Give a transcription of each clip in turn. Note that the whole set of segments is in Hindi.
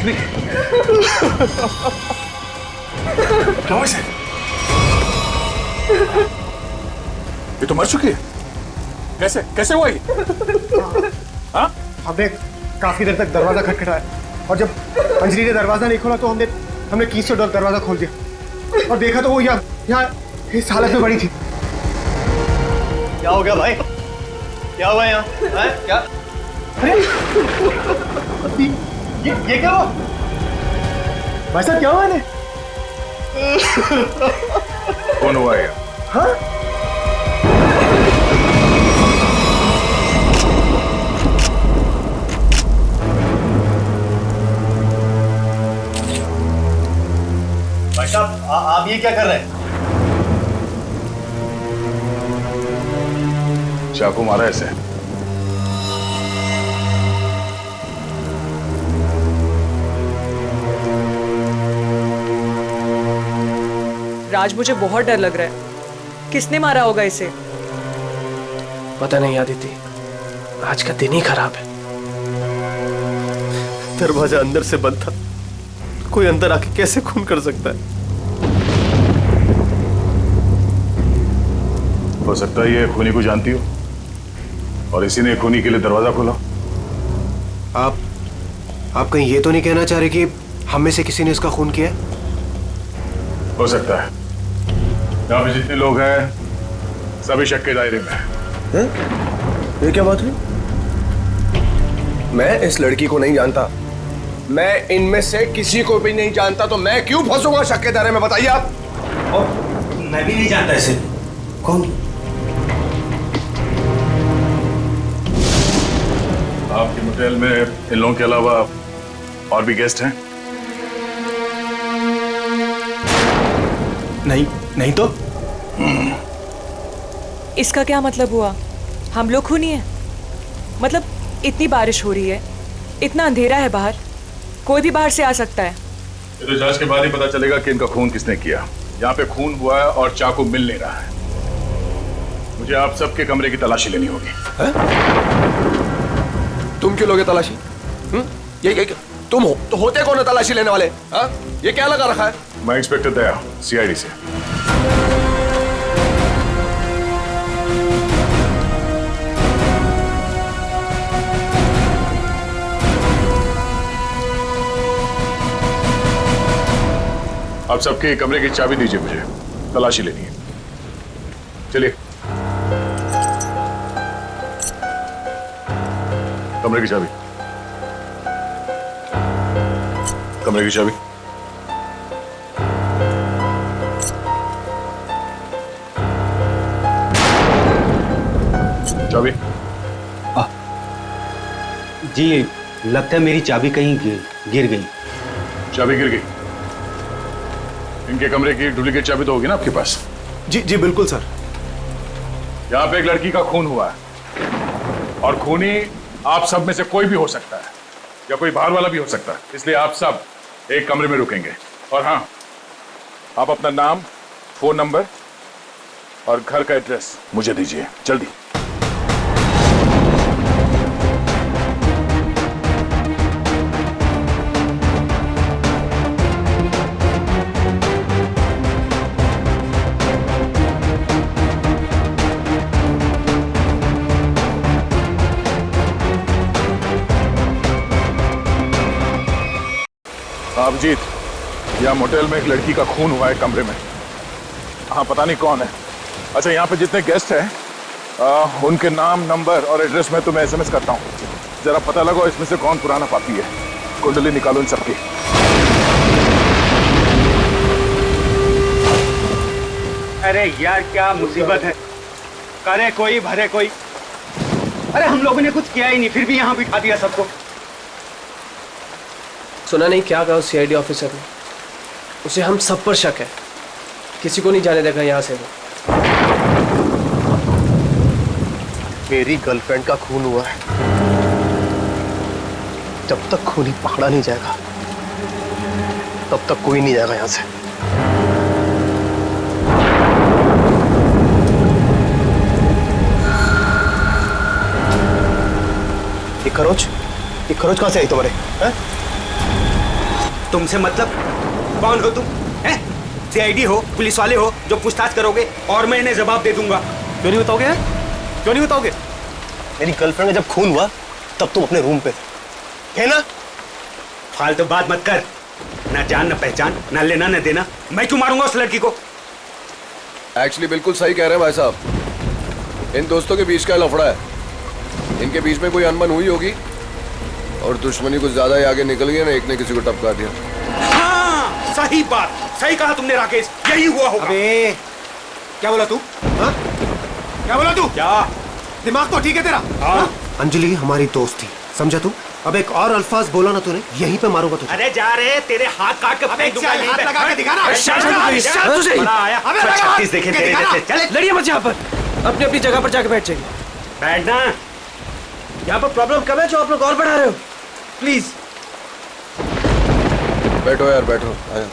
भी। क्या हुआ इसे? ये तो मर चुकी है। कैसे कैसे हुआ ये? हाँ? हमने काफी देर तक दरवाजा खटखटाया और जब अंजलि ने दरवाजा नहीं खोला तो हमने कीज से दरवाजा खोल दिया और देखा तो वो यहाँ इस हालत में पड़ी थी। क्या हो गया भाई? क्या हुआ यहाँ? क्या? अरे ये क्या हुआ? भाई साहब क्या हुआ इन्हें? कौन हुआ ये? हाँ? भाई साहब आप ये क्या कर रहे हैं? चाकू मारा ऐसे। राज, मुझे बहुत डर लग रहा है। किसने मारा होगा इसे? पता नहीं आदिति, आज का दिन ही खराब है। दरवाजा अंदर से बंद था, कोई अंदर आके कैसे खून कर सकता है? हो सकता है ये खूनी को जानती हो और इसी ने खूनी के लिए दरवाजा खोला। आप कहीं ये तो नहीं कहना चाह रहे कि हम में से किसी ने इसका खून किया? हो सकता है। यहाँ पे जितने लोग हैं सभी शक के दायरे में हैं। ये क्या बात हुई? मैं इस लड़की को नहीं जानता, मैं इनमें से किसी को भी नहीं जानता, तो मैं क्यों फंसूंगा शक के दायरे में? बताइए आप। और मैं भी नहीं जानता इसे। कौन? आपके होटल में इन लोगों के अलावा और भी गेस्ट हैं? नहीं तो इसका क्या मतलब हुआ? हम लोग खूनी हैं? मतलब इतनी बारिश हो रही है, इतना अंधेरा है बाहर, कोई भी बाहर से आ सकता है। ये तो जांच के बाद ही पता चलेगा कि इनका खून किसने किया। यहाँ पे खून हुआ है और चाकू मिल नहीं रहा है। मुझे आप सबके कमरे की तलाशी लेनी होगी। तुम क्यों लोगे तलाशी? ये तुम हो तो होते कौन है तलाशी लेने वाले? हा? ये क्या लगा रखा है? मैं इंस्पेक्टर दया, सीआईडी से। आप सबके कमरे की चाबी दीजिए, मुझे तलाशी लेनी है। चलिए। कमरे की चाबी। कमरे की चाबी। चाबी। जी लगता है मेरी चाबी कहीं गिर गई। चाबी गिर गई? इनके कमरे की डुप्लीकेट चाबी तो होगी ना आपके पास? जी बिल्कुल सर। यहाँ पे एक लड़की का खून हुआ है और खूनी आप सब में से कोई भी हो सकता है या कोई बाहर वाला भी हो सकता है, इसलिए आप सब एक कमरे में रुकेंगे। और हाँ, आप अपना नाम, फोन नंबर और घर का एड्रेस मुझे दीजिए जल्दी। अभिजीत, यहाँ मोटेल में एक लड़की का खून हुआ है कमरे में। हाँ, पता नहीं कौन है। अच्छा, यहाँ पे जितने गेस्ट हैं उनके नाम, नंबर और एड्रेस में तुम्हें एसएमएस करता हूँ। जरा पता लगाओ इसमें से कौन पुराना पापी है। कुंडली निकालो इन सबकी। अरे यार क्या मुसीबत है। करे कोई भरे कोई। अरे हम लोगों ने कुछ किया ही नहीं, फिर भी यहाँ बिठा दिया सबको। सुना नहीं क्या कहा उस सीआईडी ऑफिसर ने? उसे हम सब पर शक है, किसी को नहीं जाने देगा यहाँ से वो। मेरी गर्लफ्रेंड का खून हुआ है, जब तक खूनी पकड़ा नहीं जाएगा तब तक कोई नहीं जाएगा यहाँ से। ये खरोच कहाँ से आई तुम्हारे? हैं? तुमसे मतलब? कौन हो तुम? हैं? सीआईडी हो, पुलिस वाले हो जो पूछताछ करोगे और मैं इन्हें जवाब दे दूंगा। क्यों नहीं बताओगे? क्यों नहीं बताओगे? मेरी गर्लफ्रेंड का जब खून हुआ तब तुम अपने रूम पे थे, है ना? फालतू बात मत कर। ना जान, ना पहचान, ना लेना ना देना। मैं क्यों मारूंगा उस लड़की को? एक्चुअली बिल्कुल सही कह रहे हैं भाई साहब। इन दोस्तों के बीच का लफड़ा है। इनके बीच में कोई अनबन हुई होगी और दुश्मनी कुछ ज्यादा ही आगे निकल गई ना, एक ने किसी को टपका दिया। हाँ, सही बात, सही कहा तुमने राकेश, यही हुआ होगा। अबे क्या बोला तू? हाँ? क्या बोला तू? क्या? दिमाग तो ठीक है तेरा? हाँ? अंजलि हमारी दोस्त थी, समझा तू? अब एक और अल्फाज बोला ना तूने, यहीं पे मारूंगा तुझे। अरे जा रहे, तेरे हाथ काट के फेंक दूंगा यहीं पे। हाथ लगा के दिखा ना। बड़ा आया। छत्तीस देखे तेरे जैसे। चल लड़िए मत यहाँ पर, अपनी अपनी जगह पर जाके बैठ जाइए। बैठना। यहाँ पर प्रॉब्लम कब है जो आप लोग और बढ़ा रहे हो? प्लीज बैठो यार, बैठो। आया।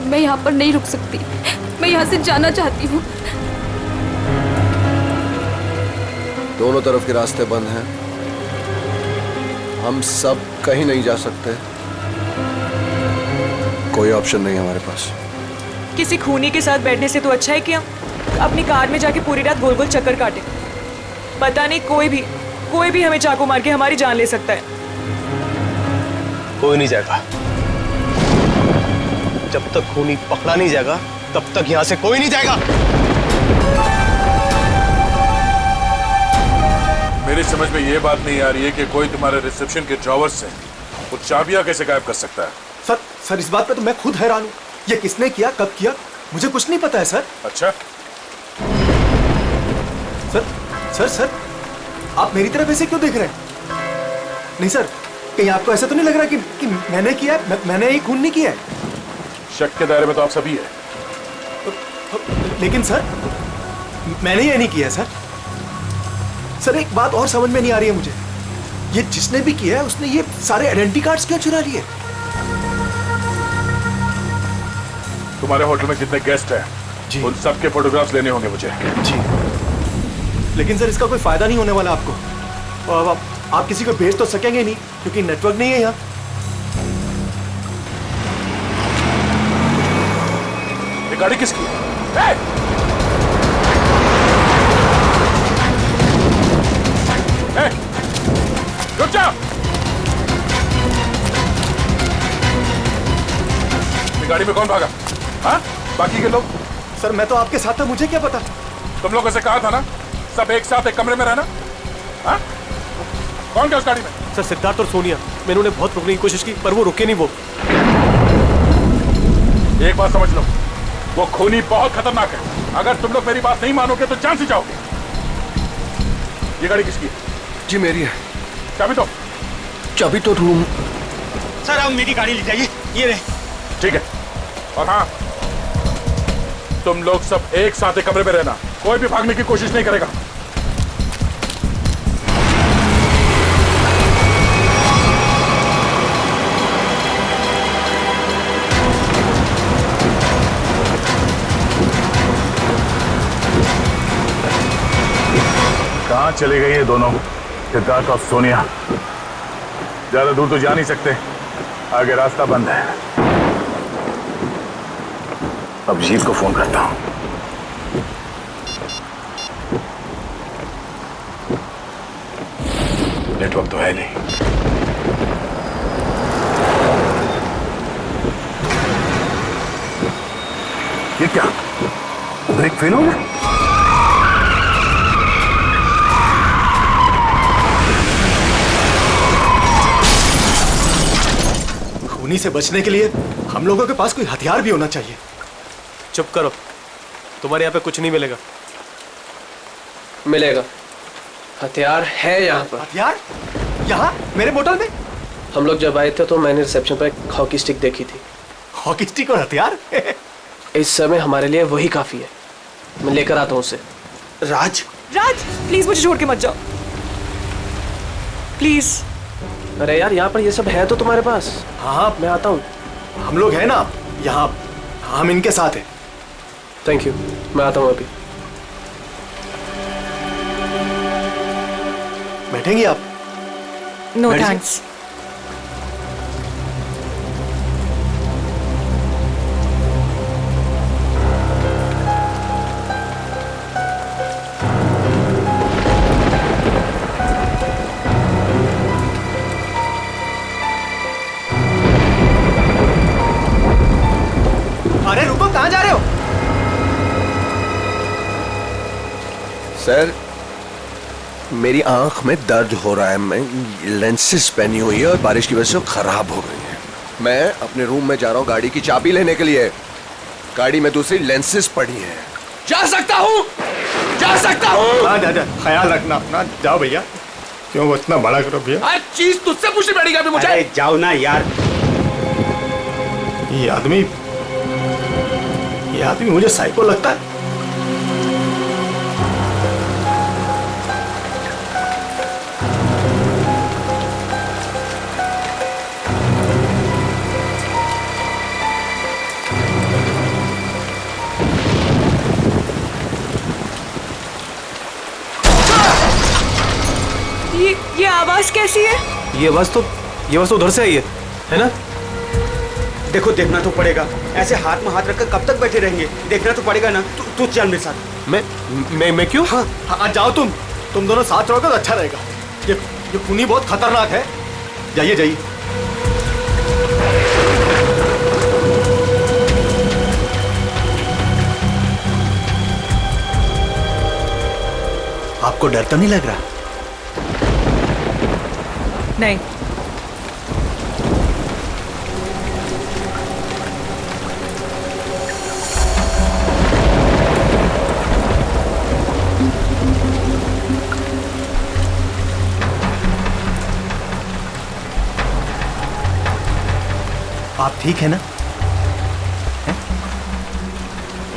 मैं यहाँ पर नहीं रुक सकती, मैं यहाँ से जाना चाहती हूँ। दोनों तरफ के रास्ते बंद हैं। हम सब कहीं नहीं जा सकते। कोई ऑप्शन नहीं है हमारे पास। किसी खूनी के साथ बैठने से तो अच्छा है कि हम अपनी कार में जाके पूरी रात गोल गोल चक्कर काटे। पता नहीं कोई भी हमें चाकू मार के हमारी जान ले सकता है। कोई नहीं जाएगा। जब तक खूनी पकड़ा नहीं जाएगा तब तक यहां से कोई नहीं जाएगा। मेरी समझ में ये बात नहीं आ रही है कि कोई तुम्हारे रिसेप्शन के ड्रॉवर से वो चाबियां कैसे गायब कर सकता है। सर इस बात पे तो मैं खुद हैरान हूँ। ये किसने किया, कब किया, मुझे कुछ नहीं पता है सर। अच्छा, सर आप मेरी तरफ ऐसे क्यों देख रहे हैं? नहीं सर, कहीं आपको ऐसा तो नहीं लग रहा कि मैंने किया है? मैंने ये खून नहीं किया है। शक के दायरे में तो आप सभी है। लेकिन सर मैंने ये नहीं किया सर। सर एक बात और समझ में नहीं आ रही है मुझे, ये जिसने भी किया है उसने ये सारे आइडेंटिटी कार्ड्स क्यों चुरा लिए? तुम्हारे होटल में जितने गेस्ट हैं जी, उन सबके फोटोग्राफ्स लेने होंगे मुझे। जी, लेकिन सर इसका कोई फायदा नहीं होने वाला आपको। और आप किसी को भेज तो सकेंगे नहीं क्योंकि नेटवर्क नहीं है यहाँ। ये गाड़ी किसकी है? रुक जा! ये गाड़ी में कौन भागा? हाँ? बाकी के लोग? सर मैं तो आपके साथ था, मुझे क्या पता। तुम लोगों से कहा था ना सब एक साथ एक कमरे में रहना। हाँ? कौन गया उस गाड़ी में? सर सिद्धार्थ और सोनिया। मैंने उन्हें बहुत रोकने की कोशिश की पर वो रुके नहीं। वो एक बात समझ लो, वो खूनी बहुत खतरनाक है। अगर तुम लोग मेरी बात नहीं मानोगे तो जान से जाओगे। ये गाड़ी किसकी है? जी मेरी है। चाबी तो रूम। सर अब मेरी गाड़ी ले जाइए, ये रहे। ठीक है, और हाँ, तुम लोग सब एक साथ एक कमरे में रहना, कोई भी भागने की कोशिश नहीं करेगा। कहाँ चले गए ये दोनों, सिद्धार्थ और सोनिया? ज्यादा दूर तो जा नहीं सकते, आगे रास्ता बंद है। अब जीत को फोन करता हूं। नेटवर्क तो है नहीं। ये क्या, ब्रेक फेल हो गया? खूनी से बचने के लिए हम लोगों के पास कोई हथियार भी होना चाहिए। चुप करो, तुम्हारे यहाँ पे कुछ नहीं मिलेगा। मिलेगा, हथियार है यहाँ पर। हथियार? यहाँ मेरे मोटल में? हम लोग जब आए थे तो मैंने रिसेप्शन पर एक हॉकी स्टिक देखी थी। हॉकी स्टिक और हथियार? इस समय हमारे लिए वही काफी है। मैं लेकर आता हूँ उसे। राज प्लीज मुझे छोड़ के मत जाओ, प्लीज। अरे यार यहाँ पर ये सब है तो तुम्हारे पास। हाँ मैं आता हूँ। हम लोग हैं ना यहाँ, हम इनके साथ हैं। थैंक यू, मैं आता हूँ अभी। बैठेंगी आप? No medicine? थैंक्स। अरे रुको, कहाँ जा रहे हो? सर, मेरी आंख में दर्द हो रहा है। मैं लेंसेज पहनी हुई है और बारिश की वजह से वो खराब हो गई है। मैं अपने रूम में जा रहा हूँ गाड़ी की चाबी लेने के लिए। गाड़ी में दूसरी लेंसेज पड़ी है। जा सकता हूँ, जा सकता हूँ। हाँ जा, ख्याल रखना अपना। जाओ भैया। क्यों वो इतना बड़ा करो भैया? हर चीज तुझसे पूछनी पड़ेगी अभी मुझे। अरे जाओ ना यार। ये आदमी मुझे साइको लगता है। ये आवाज कैसी है? ये बस तो उधर से आई है ना? देखो, देखना तो पड़ेगा। ऐसे हाथ में हाथ रखकर कब तक बैठे रहेंगे? देखना तो पड़ेगा ना। तू चल मेरे साथ। मैं क्यों? हाँ जाओ तुम दोनों साथ रहोगे तो अच्छा रहेगा। ये खूनी बहुत खतरनाक है। जाइए जाइए। आपको डर तो नहीं लग रहा? नहीं। आप ठीक है ना?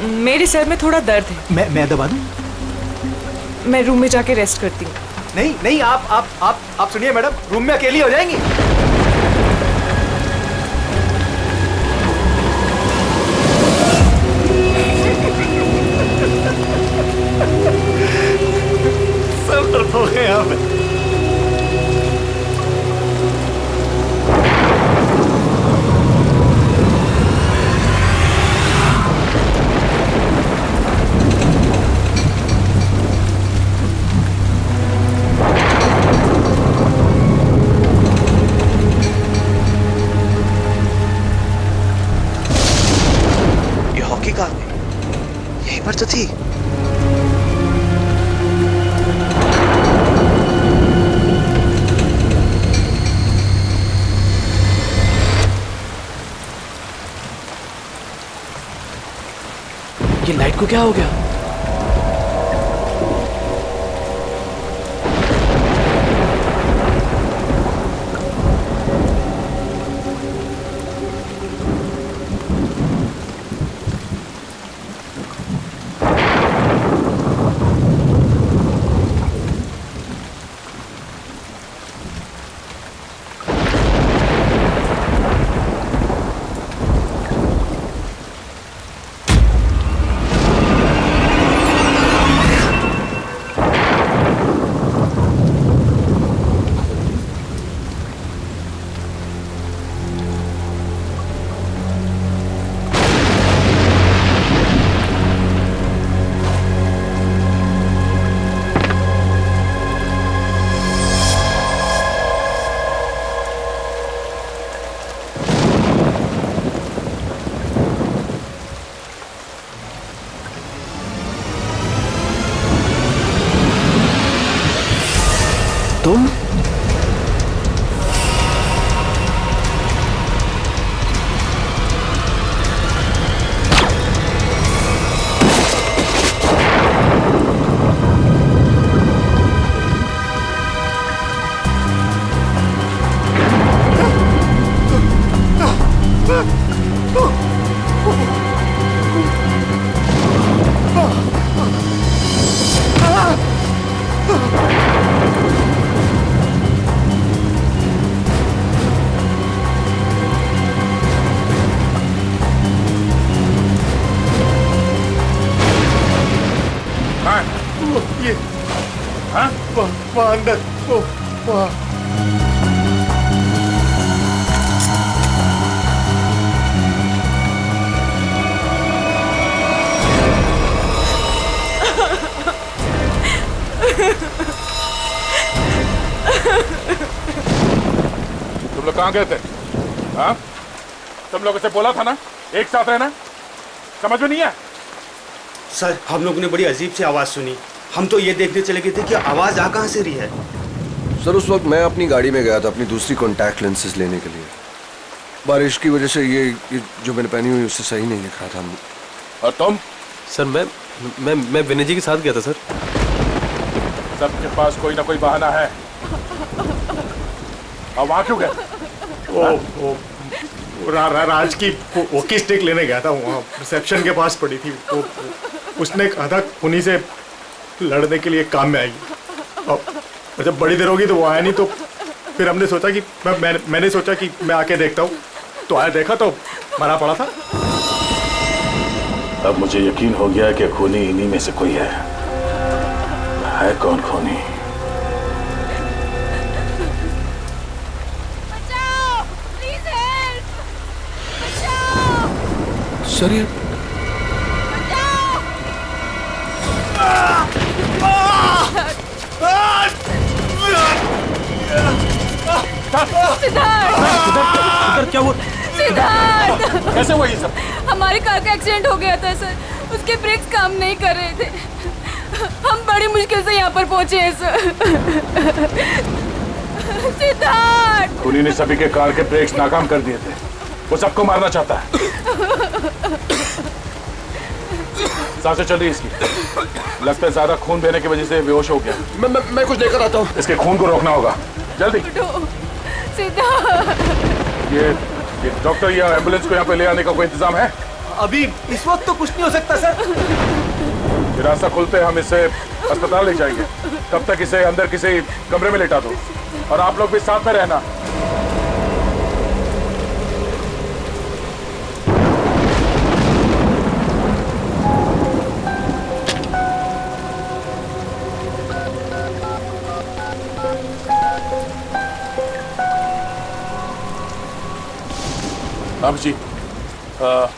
मेरे सर में थोड़ा दर्द है। मैं दबा दूं? मैं रूम में जाके रेस्ट करती हूँ। नहीं, आप सुनिए मैडम, रूम में अकेली हो जाएंगी। सब तरफ हो गए यहाँ पे। यहीं पर तो थी। ये लाइट को क्या हो गया? तुम? ये हाँ? वहाँ अंदर वो वहाँ तुम लोग कहाँ गए थे? हाँ? तुम लोगों से बोला था ना एक साथ रहना, समझ में नहीं है? सर हम लोगों ने बड़ी अजीब सी आवाज़ सुनी। हम तो ये देखने चले गए थे कि आवाज़ आ कहाँ से रही है। सर उस वक्त मैं अपनी गाड़ी में गया था अपनी दूसरी कॉन्टैक्ट लेंसेज लेने के लिए। बारिश की वजह से ये जो मैंने पहनी हुई उससे सही नहीं दिख रहा था। और तुम? सर मैं विनय जी के साथ गया था सर। सबके पास कोई ना कोई बहाना है। और वहाँ क्यों गए? राज की वॉकी स्टिक लेने गया था, वहाँ रिसेप्शन के पास पड़ी थी। वो उसने कहा था उन्हीं से लड़ने के लिए काम में आएगी। और जब बड़ी देर होगी तो वो आया नहीं, तो फिर हमने सोचा कि मैंने सोचा कि मैं आके देखता हूँ। तो आया, देखा तो मरा पड़ा था। अब मुझे यकीन हो गया कि खूनी इन्हीं में से कोई है। कौन खूनी? बचाओ, प्लीज हेल्प, बचाओ, सर ये सिद्धार्थ, क्या वो सिद्धार्थ, कैसे हुआ ये सब? हमारी कार का एक्सीडेंट हो गया था सर। उसके ब्रेक्स काम नहीं कर रहे थे। हम बड़ी मुश्किल से यहाँ पर पहुंचे हैं सर। सिद्धार्थ, खूनी ने सभी के कार के ब्रेक्स नाकाम कर दिए थे। वो सबको मारना चाहता है। सांसें चल रही इसकी। लगता है ज्यादा खून बहने की वजह से बेहोश हो गया। मैं कुछ लेकर आता हूँ। इसके खून को रोकना होगा, जल्दी। सिद्धार्थ, ये डॉक्टर या एम्बुलेंस को यहाँ पे ले आने का कोई इंतजाम है? अभी इस वक्त तो कुछ नहीं हो सकता सर। ये रास्ता खुलते हम इसे अस्पताल ले जाएंगे। तब तक इसे अंदर किसी कमरे में लेटा दो और आप लोग भी साथ में रहना। आप जी,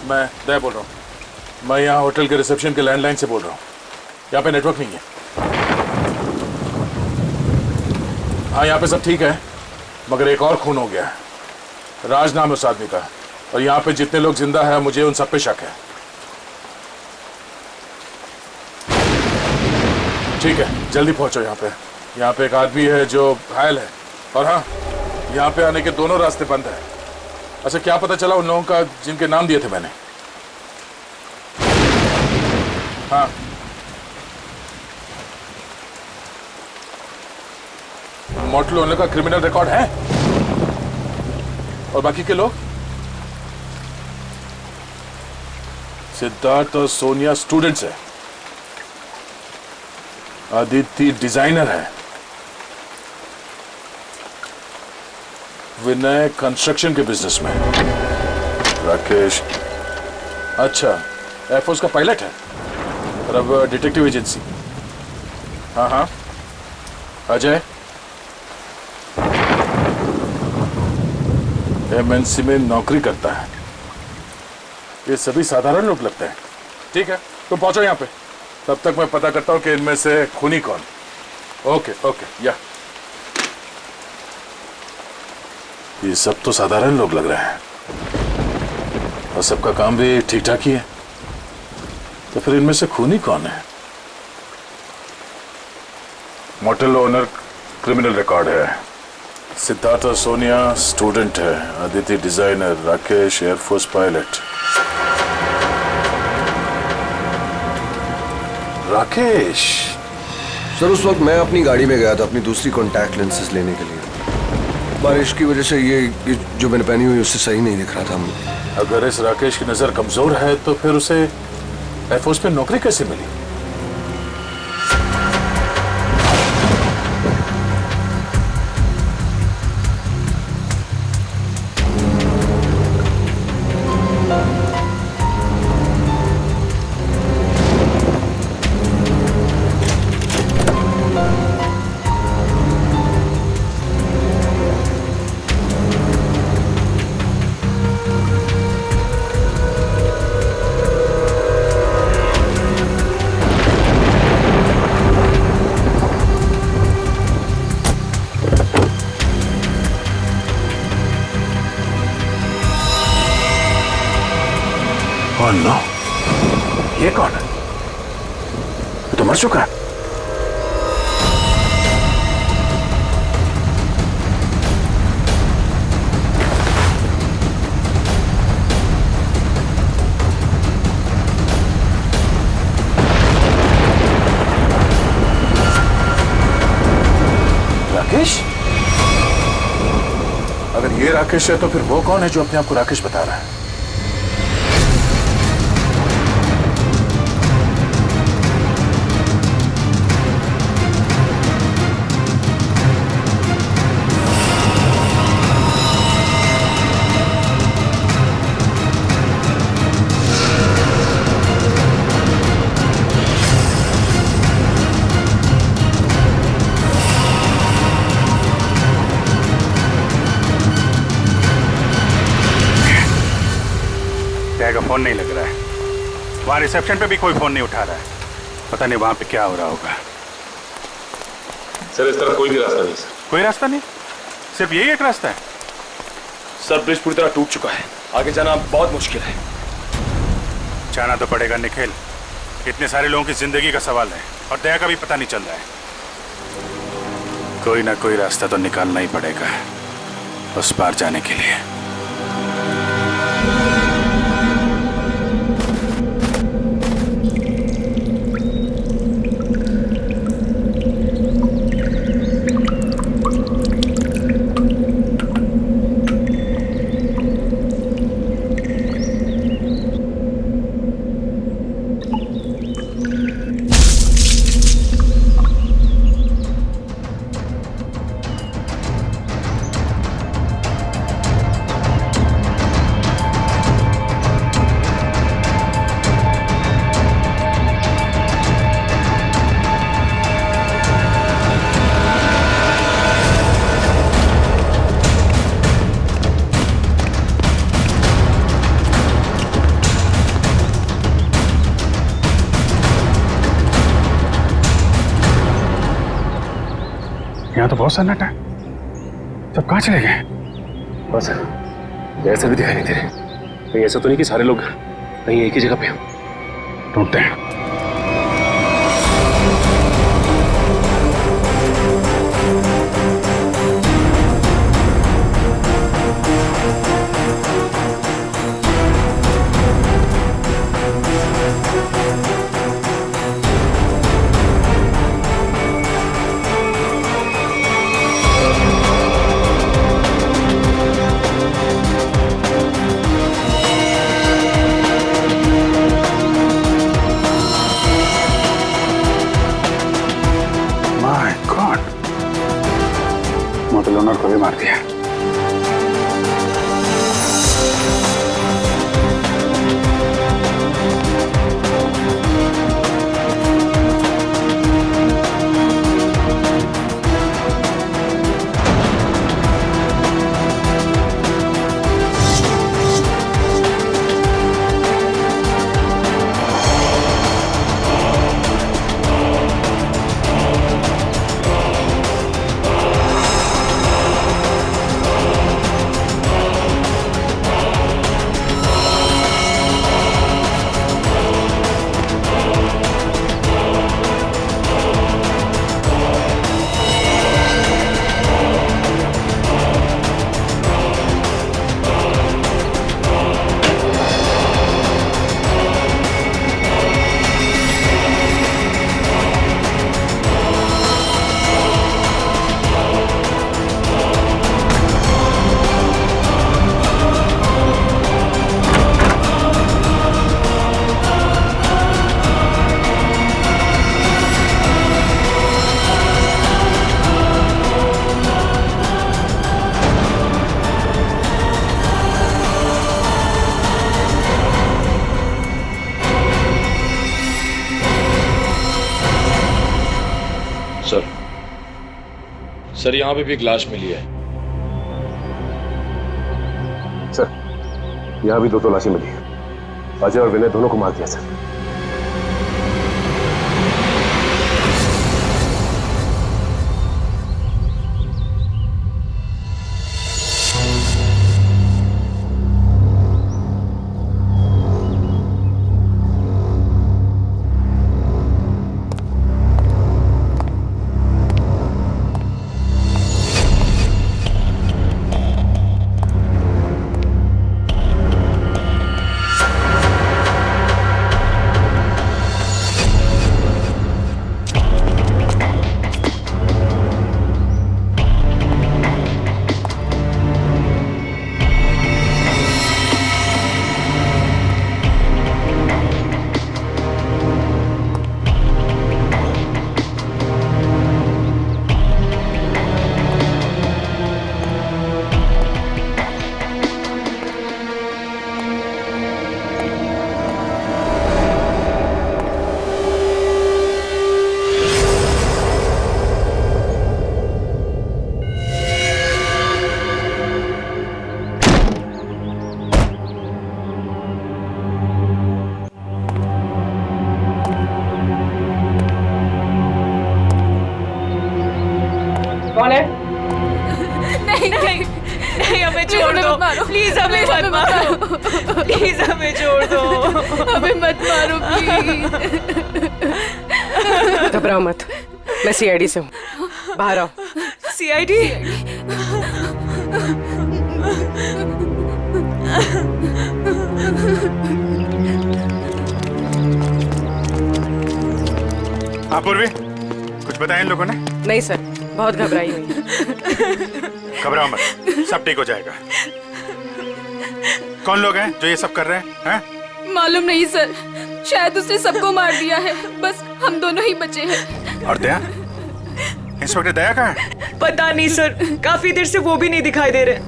मैं दया बोल रहा हूँ। मैं यहाँ होटल के रिसेप्शन के लैंडलाइन से बोल रहा हूँ। यहाँ पे नेटवर्क नहीं है। हाँ, यहाँ पे सब ठीक है, मगर एक और खून हो गया है। राज नाम है उस आदमी का, और यहाँ पे जितने लोग जिंदा हैं मुझे उन सब पे शक है। ठीक है, जल्दी पहुँचो यहाँ पे। यहाँ पे एक आदमी है जो घायल है, और हाँ, यहाँ पे आने के दोनों रास्ते बंद हैं। अच्छा, क्या पता चला उन लोगों का जिनके नाम दिए थे मैंने? हाँ, मोटल ओनर का क्रिमिनल रिकॉर्ड है, और बाकी के लोग? सिद्धार्थ और सोनिया स्टूडेंट्स है, आदित्य डिजाइनर है, विनय कंस्ट्रक्शन के बिजनेस में, राकेश अच्छा एयरफोर्स का पायलट है, और अब डिटेक्टिव एजेंसी। हाँ हाँ, अजय एमएनसी में नौकरी करता है। ये सभी साधारण लोग लगते हैं। ठीक है, तुम पहुंचो यहाँ पे, तब तक मैं पता करता हूँ कि इनमें से खूनी कौन। ओके ओके, या ये सब तो साधारण लोग लग रहे हैं, और सबका काम भी ठीक ठाक ही है, तो फिर इनमें से खूनी कौन है? मोटल ओनर क्रिमिनल रिकॉर्ड है, सिद्धार्थ और सोनिया स्टूडेंट है, Aditya designer, Rakesh air force pilot. Rakesh sir उस वक्त मैं अपनी गाड़ी में गया था अपनी दूसरी कॉन्टैक्ट लेंसेज लेने के लिए। बारिश की वजह से ये जो मैंने पहनी हुई उससे सही नहीं दिख रहा था। अगर इस राकेश की नजर कमजोर है तो फिर उसे एयरफोर्स में नौकरी कैसे मिली? मर चुका? राकेश? अगर ये राकेश है तो फिर वो कौन है जो अपने आप को राकेश बता रहा है? का फोन नहीं लग रहा है। वहाँ रिसेप्शन पे भी कोई फोन नहीं उठा रहा है। पता नहीं वहाँ पे क्या हो रहा होगा। सर इस तरफ कोई भी रास्ता नहीं सर। कोई रास्ता नहीं? सिर्फ यही एक रास्ता है? सर ब्रिज पूरी तरह टूट चुका है, आगे जाना बहुत मुश्किल है। जाना तो पड़ेगा निखिल, इतने सारे लोगों की जिंदगी का सवाल है और दया का भी पता नहीं चल रहा है। कोई ना कोई रास्ता तो निकालना ही पड़ेगा उस पार जाने के लिए। यहाँ तो बहुत सन्नाटा है, सब कहाँ चले गए? बस ऐसा भी दिखाई नहीं दे रहे। कहीं ऐसा तो नहीं कि सारे लोग कहीं एक ही जगह पे हो? ढूंढते हैं। मोटल ओनर को भी मार दिया। सर यहाँ पे भी एक लाश मिली है। सर यहाँ भी 2 लाशें मिली है। अजय और विनय दोनों को मार दिया सर। मारो, प्लीज हमें मत मारो, प्लीज हमें छोड़ दो, हमें मत मारो प्लीज। घबराओ मत, मैं सीआईडी से हूँ, बाहर आओ। सीआईडी? हाँ पूर्वी, कुछ बताया इन लोगों ने? नहीं सर, बहुत घबराई हुई। घबराओ मत, सब ठीक हो जाएगा। कौन लोग हैं जो ये सब कर रहे हैं? मालूम नहीं सर, शायद उसने सबको मार दिया है, बस हम दोनों ही बचे हैं। और दया? इंस्पेक्टर दया कहाँ है? पता नहीं सर, काफी देर से वो भी नहीं दिखाई दे रहे।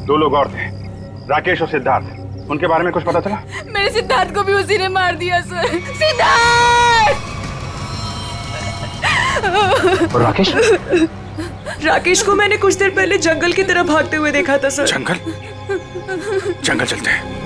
2 लोग और थे, राकेश और सिद्धार्थ, उनके बारे में कुछ पता चला? मेरे सिद्धार्थ को भी उसी ने मार दिया सर। सिद्धार्थ! और राकेश? राकेश को मैंने कुछ देर पहले जंगल की तरफ भागते हुए देखा था सर। जंगल? जंगल चलते हैं।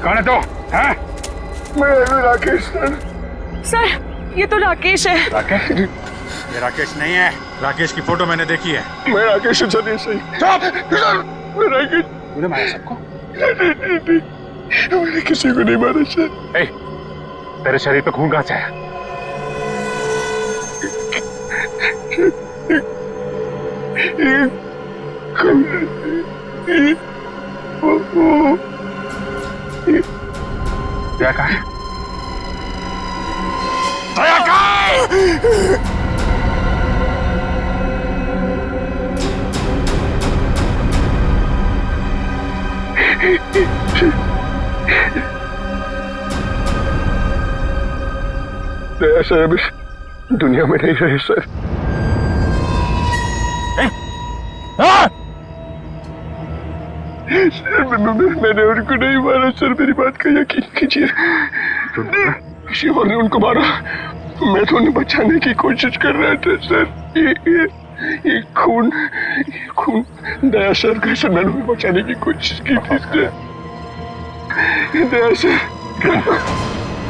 कौन है तो? हैं? मैं राकेश सर, ये तो राकेश है। राकेश? ये राकेश नहीं है, राकेश की फोटो मैंने देखी है। मैं राकेश हूँ सर, ये सही। मैं राकेश। तूने मारा सबको? मैंने किसी को नहीं मारा सर। तेरे शरीर पे खून कहाँ से है? क्या कहा? दया कहाँ? दया सर अभी दुनिया में नहीं रहे सर। मैंने उनको नहीं मारा सर, मेरी बात का यकीन कीजिए। किसी और ने उनको मारा, मैं तो उन्हें बचाने की कोशिश कर रहा था सर। ये खून दया सर का सर, मैंने उन्हें बचाने की कोशिश की थी सर। दया सर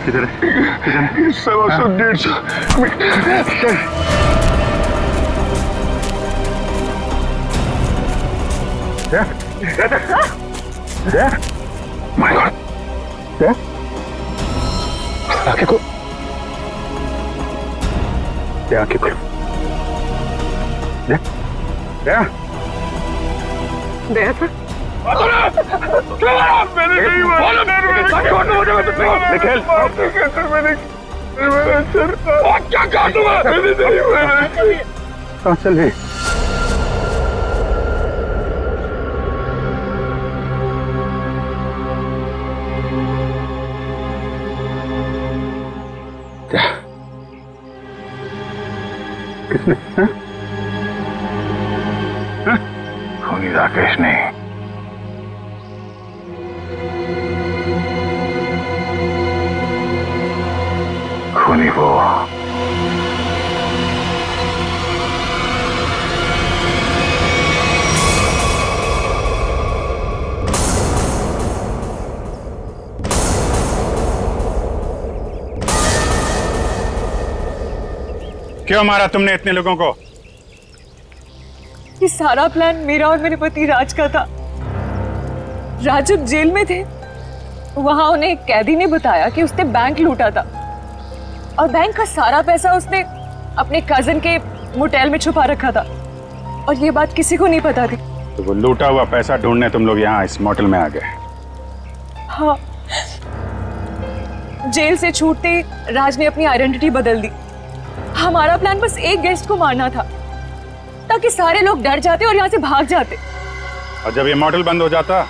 किधर है? 100-150 माय गॉड! आंखें खोल, आंखें खोल। दया सर, मैंने नहीं मारा। क्या कहा तुम्हें? मैंने नहीं मारा। कहाँ चले? किसने? खूनी राकेश नहीं, खूनी वो। क्यों मारा तुमने इतने लोगों को? ये सारा प्लान मेरा और मेरे पति राज का था। राज जब जेल में थे वहां उन्हें एक कैदी ने बताया कि उसने बैंक लूटा था और बैंक का सारा पैसा उसने अपने कजन के मोटेल में छुपा रखा था और ये बात किसी को नहीं पता थी। तो वो लूटा हुआ पैसा ढूंढने तुम लोग यहाँ इस मोटेल में आ गए? हाँ, जेल से छूटते ही राज ने अपनी आइडेंटिटी बदल दी। हमारा प्लान बस एक गेस्ट को मारना था ताकि सारे लोग डर जाते और यहाँ से भाग जाते। और जब ये मोटेल बंद हो जाता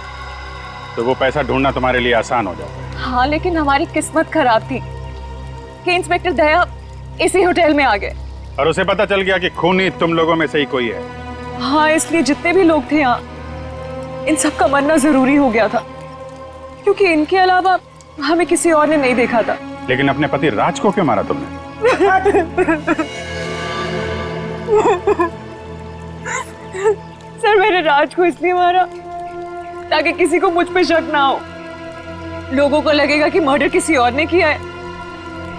तो वो पैसा ढूंढना तुम्हारे लिए आसान हो जाता। हाँ, लेकिन हमारी किस्मत खराब थी कि इंस्पेक्टर दया इसी होटल में आ गए और उसे पता चल गया कि खूनी तुम लोगों में से ही कोई है। हाँ, इसलिए जितने भी लोग थे यहाँ इन सब का मरना जरूरी हो गया था क्योंकि इनके अलावा हमें किसी और ने नहीं देखा था। लेकिन अपने पति राज को क्यों मारा तुमने? सर, मैंने राज को इसलिए मारा ताकि किसी को मुझ पे शक ना हो। लोगों को लगेगा कि मर्डर किसी और ने किया है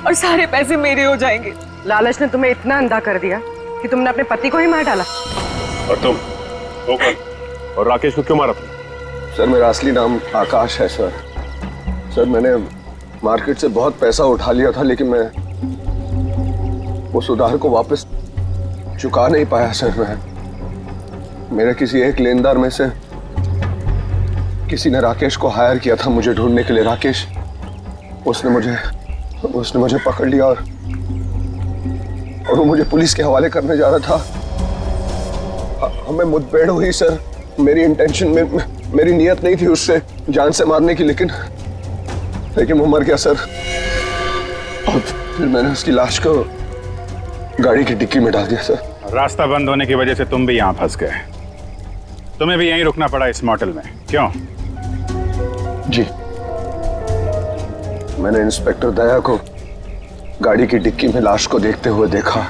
और सारे पैसे मेरे हो जाएंगे। लालच ने तुम्हें इतना अंधा कर दिया कि तुमने अपने पति को ही मार डाला। और तुम वो कौन? और राकेश को क्यों मारा तुम? सर मेरा असली नाम आकाश है सर। सर मैंने मार्केट से बहुत पैसा उठा लिया था लेकिन मैं उस उधार को वापस चुका नहीं पाया सर। मैं मेरे किसी एक लेनदार में से किसी ने राकेश को हायर किया था मुझे ढूंढने के लिए। राकेश उसने मुझे पकड़ लिया और वो मुझे पुलिस के हवाले करने जा रहा था। हमें मुठभेड़ हुई सर। मेरी इंटेंशन में मेरी नियत नहीं थी उससे जान से मारने की, लेकिन वो मर गया सर। और फिर मैंने उसकी लाश को गाड़ी की डिक्की में डाल दिया सर। रास्ता बंद होने की वजह से तुम भी यहाँ फंस गए। तुम्हें भी यहीं रुकना पड़ा इस मोटेल में, क्यों? जी, मैंने इंस्पेक्टर दया को गाड़ी की डिक्की में लाश को देखते हुए देखा।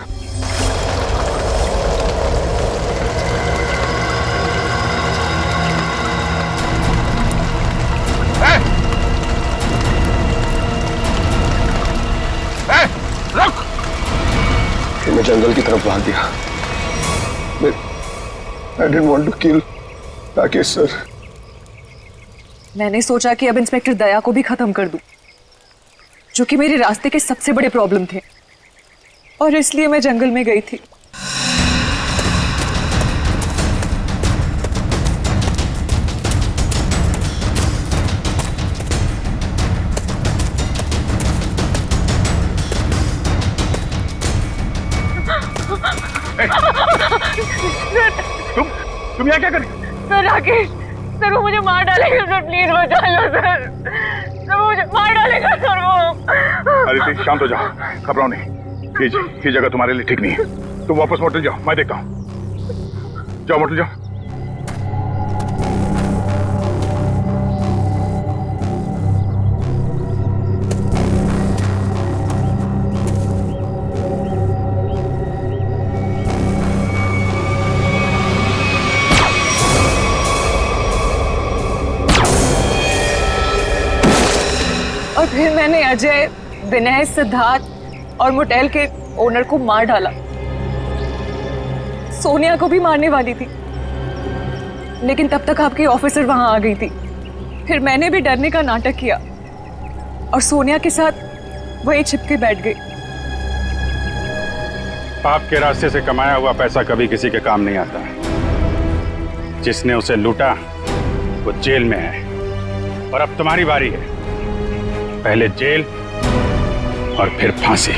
मैं जंगल की तरफ भाग गया। I didn't want to kill Rakesh sir. मैंने सोचा कि अब इंस्पेक्टर दया को भी खत्म कर दूं, जो कि मेरे रास्ते के सबसे बड़े प्रॉब्लम थे, और इसलिए मैं जंगल में गई थी। तुम यहाँ क्या कर रही? सर, राकेश सर, वो मुझे मार डालेगा सर, प्लीज बचा लो सर। सर, वो मुझे मार डालेगा सर वो। अदिति शांत हो जाओ, घबराओ नहीं। ये जगह तुम्हारे लिए ठीक नहीं है। तुम वापस मोटेल जाओ, मैं देखता हूँ। जाओ मोटेल जाओ। और फिर मैंने अजय, विनय, सिद्धार्थ और मोटेल के ओनर को मार डाला। सोनिया को भी मारने वाली थी, लेकिन तब तक आपकी ऑफिसर वहां आ गई थी। फिर मैंने भी डरने का नाटक किया और सोनिया के साथ वहीं छिपके बैठ गई। पाप के रास्ते से कमाया हुआ पैसा कभी किसी के काम नहीं आता। जिसने उसे लूटा वो जेल में है और अब तुम्हारी बारी है। पहले जेल और फिर फांसी।